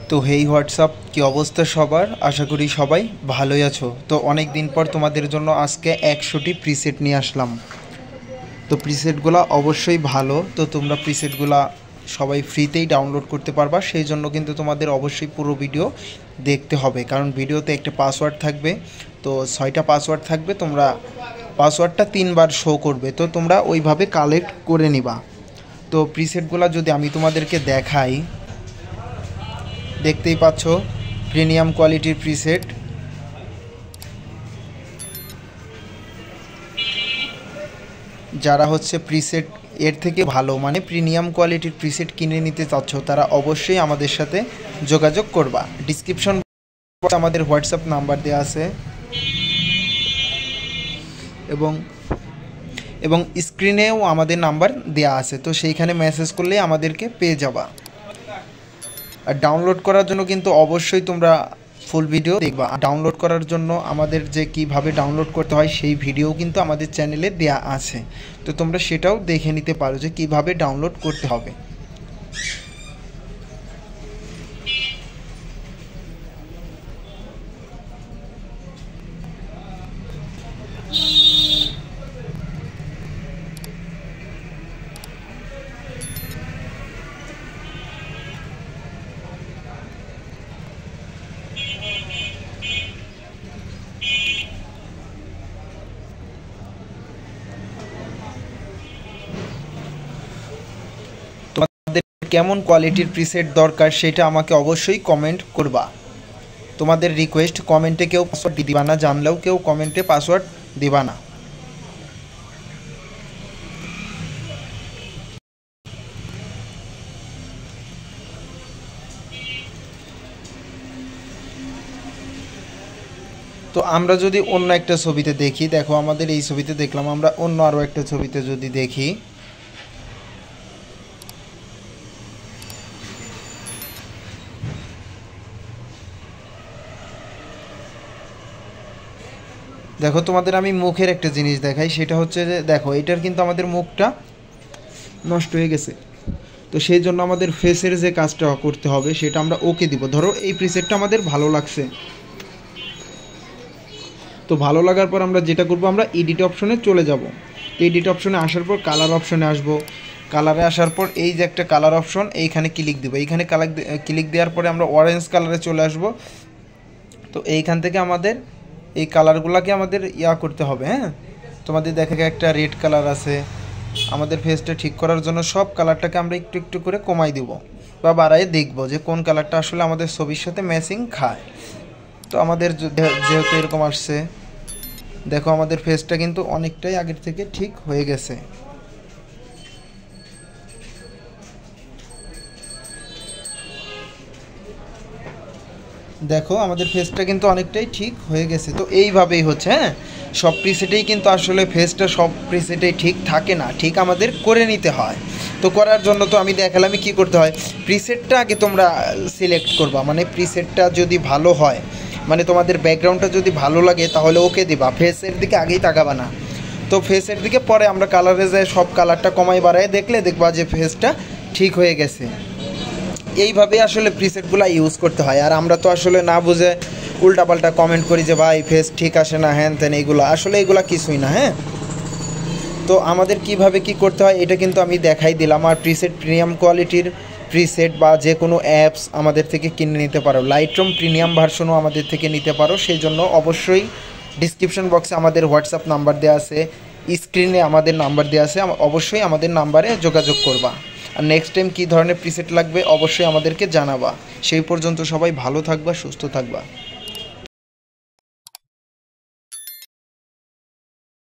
তো হেই হোয়াটসঅ্যাপ, কী অবস্থা সবার? আশা করি সবাই ভালোই আছো। তো অনেক দিন পর তোমাদের জন্য আজকে 100টি প্রিসেট নিয়ে আসলাম। তো প্রিসেটগুলো অবশ্যই ভালো। তো তোমরা প্রিসেটগুলো সবাই ফ্রিতেই ডাউনলোড করতে পারবা। সেই জন্য কিন্তু তোমাদের অবশ্যই পুরো ভিডিও দেখতে হবে, কারণ ভিডিওতে একটা পাসওয়ার্ড থাকবে। তো 6টা পাসওয়ার্ড থাকবে, তোমরা পাসওয়ার্ডটা 3বার শো করবে। তো তোমরা ওইভাবে কালেক্ট করে নিবা। তো প্রিসেটগুলো যদি আমি তোমাদেরকে দেখাই, দেখতেই পাচ্ছ প্রিমিয়াম কোয়ালিটির প্রিসেট। যারা হচ্ছে প্রিসেট এর থেকে ভালো মানে প্রিমিয়াম কোয়ালিটির প্রিসেট কিনে নিতে চাচ্ছ, তারা অবশ্যই আমাদের সাথে যোগাযোগ করবা। ডিসক্রিপশন বক্সে আমাদের হোয়াটসঅ্যাপ নাম্বার দেওয়া আছে এবং স্ক্রিনেও আমাদের নাম্বার দেওয়া আছে। তো সেইখানে মেসেজ করলেই আমাদেরকে পেয়ে যাবা। আর ডাউনলোড করার জন্য কিন্তু অবশ্যই তোমরা ফুল ভিডিও দেখবা। ডাউনলোড করার জন্য আমাদের যে কিভাবে ডাউনলোড করতে হয় সেই ভিডিও কিন্তু আমাদের চ্যানেলে দেয়া আছে। তো তোমরা সেটাও দেখে নিতে পারো যে কিভাবে ডাউনলোড করতে হবে। তোমাদের কেমন কোয়ালিটির প্রিসেট দরকার সেটা আমাকে অবশ্যই কমেন্ট করবা। তোমাদের রিকোয়েস্ট, কমেন্টে কেউ পাসওয়ার্ড দিবা না, জানলেও কেউ কমেন্টে পাসওয়ার্ড দিবা না। তো আমরা যদি অন্য একটা ছবিতে দেখি, দেখো আমাদের এই ছবিতে দেখলাম, আমরা অন্য আরও একটা ছবিতে যদি দেখি, দেখো তোমাদের আমি মুখের একটা জিনিস দেখাই। সেটা হচ্ছে যে দেখো এটার কিন্তু আমাদের মুখটা নষ্ট হয়ে গেছে। তো সেই জন্য আমাদের ফেসের যে কাজটা করতে হবে সেটা আমরা ওকে দিব। ধরো এই প্রিসেটটা আমাদের ভালো লাগছে, তো ভালো লাগার পর আমরা যেটা করব, আমরা এডিট অপশনে চলে যাব। তো এডিট অপশনে আসার পর কালার অপশনে আসব। কালারে আসার পর এই যে একটা কালার অপশন, এইখানে ক্লিক দেবো। এইখানে ক্লিক দেওয়ার পরে আমরা অরেঞ্জ কালারে চলে আসব। তো এইখান থেকে আমাদের এই কালারগুলোকে আমাদের করতে হবে। হ্যাঁ, তোমাদের দেখা একটা রেড কালার আছে। আমাদের ফেসটা ঠিক করার জন্য সব কালারটাকে আমরা একটু একটু করে কমাই দিব বা বাড়াই দেখব যে কোন কালারটা আসলে আমাদের ছবির সাথে ম্যাচিং খায়। তো আমাদের যেহেতু এরকম আসছে, দেখো আমাদের ফেসটা কিন্তু অনেকটাই আগের থেকে ঠিক হয়ে গেছে। দেখো আমাদের ফেসটা কিন্তু অনেকটাই ঠিক হয়ে গেছে। তো এইভাবেই হচ্ছে। হ্যাঁ, সব প্রিসেটেই কিন্তু আসলে ফেসটা সব প্রিসেটেই ঠিক থাকে না, ঠিক আমাদের করে নিতে হয়। তো করার জন্য তো আমি দেখালাম কী করতে হয়। প্রিসেটটা আগে তোমরা সিলেক্ট করবা, মানে প্রিসেটটা যদি ভালো হয়, মানে তোমাদের ব্যাকগ্রাউন্ডটা যদি ভালো লাগে তাহলে ওকে দিবা, ফেসের দিকে আগেই তাকাবা না। তো ফেসের দিকে পরে আমরা কালারে যাই, সব কালারটা কমাই বাড়াই দেখলে দেখবা যে ফেসটা ঠিক হয়ে গেছে। এইভাবে আসলে প্রিসেটগুলো ইউজ করতে হয়। আর আমরা তো আসলে না বুঝে উল্টাপাল্টা কমেন্ট করি যে ভাই ফেস ঠিক আসে না, হ্যান ত্যান, এইগুলো আসলে এইগুলো কিছুই না। হ্যাঁ, তো আমাদের কিভাবে কি করতে হয় এটা কিন্তু আমি দেখাই দিলাম। আর প্রিসেট প্রিমিয়াম কোয়ালিটির প্রিসেট বা যে কোনো অ্যাপস আমাদের থেকে কিনে নিতে পারো। লাইটরুম প্রিমিয়াম ভার্সনও আমাদের থেকে নিতে পারো। সেই জন্য অবশ্যই ডিসক্রিপশন বক্সে আমাদের হোয়াটসঅ্যাপ নাম্বার দেওয়া আছে, স্ক্রিনে আমাদের নাম্বার দেওয়া আছে, অবশ্যই আমাদের নাম্বারে যোগাযোগ করবা। আর নেক্সট টাইম কী ধরনের প্রিসেট লাগবে অবশ্যই আমাদেরকে জানাবা। সেই পর্যন্ত সবাই ভালো থাকবা, সুস্থ থাকবা।